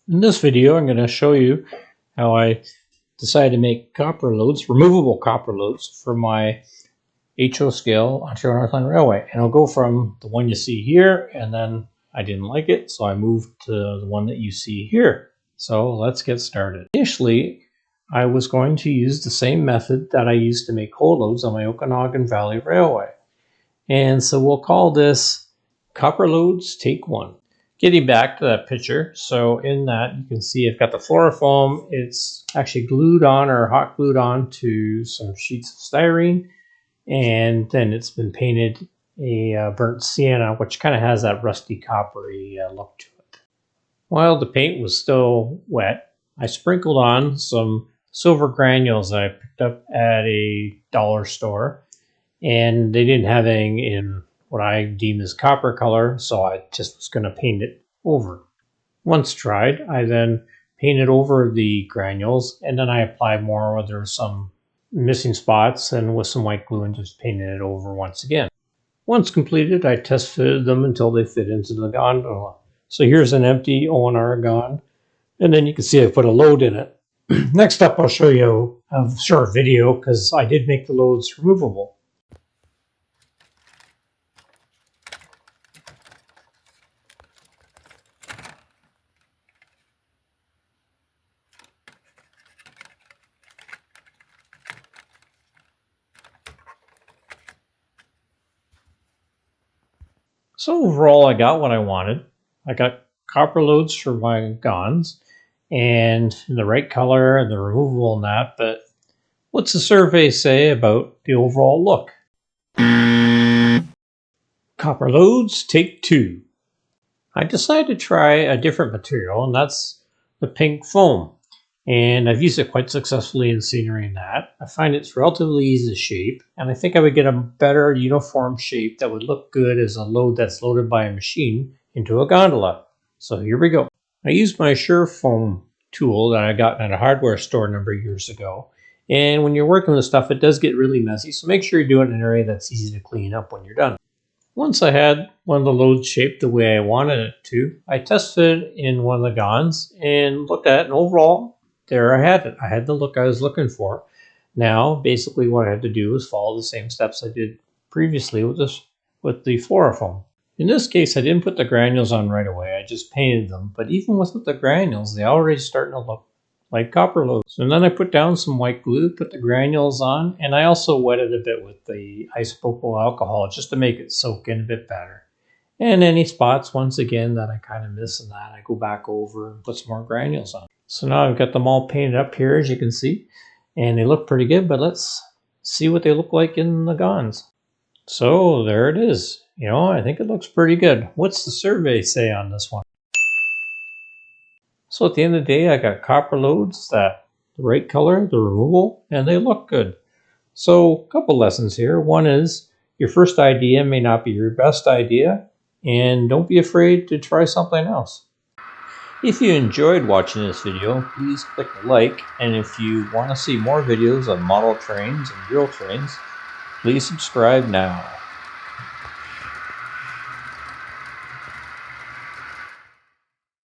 In this video, I'm going to show you how I decided to make copper loads, removable copper loads for my HO scale Ontario Northland Railway. And I'll go from the one you see here, and then I didn't like it, so I moved to the one that you see here. So let's get started. Initially, I was going to use the same method that I used to make coal loads on my Okanagan Valley Railway. And so we'll call this Copper Loads Take 1. Getting back to that picture, so in that you can see I've got the fluorofoam. It's actually glued on or hot glued on to some sheets of styrene, and then it's been painted a burnt sienna, which kind of has that rusty coppery look to it. While the paint was still wet, I sprinkled on some silver granules that I picked up at a dollar store, and they didn't have anything in what I deem as copper color, so I just was going to paint it over. Once dried, I then painted over the granules, and then I applied more where there were some missing spots, and with some white glue and just painted it over once again. Once completed, I test fitted them until they fit into the gondola. So here's an empty O&R gon, and then you can see I put a load in it. Next up, I'll show you a short video because I did make the loads removable. So overall, I got what I wanted. I got copper loads for my gons and the right color and the removable and that, but what's the survey say about the overall look? Copper loads take 2. I decided to try a different material, and that's the pink foam. And I've used it quite successfully in scenery and that. I find it's relatively easy to shape, and I think I would get a better uniform shape that would look good as a load that's loaded by a machine into a gondola. So here we go. I used my Sure Foam tool that I got at a hardware store a number of years ago. And when you're working with stuff, it does get really messy, so make sure you do it in an area that's easy to clean up when you're done. Once I had one of the loads shaped the way I wanted it to, I tested it in one of the gons and looked at it, and overall, there I had it. I had the look I was looking for. Now, basically what I had to do was follow the same steps I did previously with the fluorofoam. In this case, I didn't put the granules on right away. I just painted them. But even with the granules, they already starting to look like copper loads. And then I put down some white glue, put the granules on, and I also wetted a bit with the isopropyl alcohol just to make it soak in a bit better. And any spots, once again, that I kind of miss in that, I go back over and put some more granules on. So now I've got them all painted up here, as you can see, and they look pretty good, but let's see what they look like in the gons. So there it is. You know, I think it looks pretty good. What's the survey say on this one? So at the end of the day, I got copper loads that the right color, the removable, and they look good. So a couple lessons here. One is your first idea may not be your best idea, and don't be afraid to try something else. If you enjoyed watching this video, please click like, and if you want to see more videos on model trains and real trains, please subscribe now.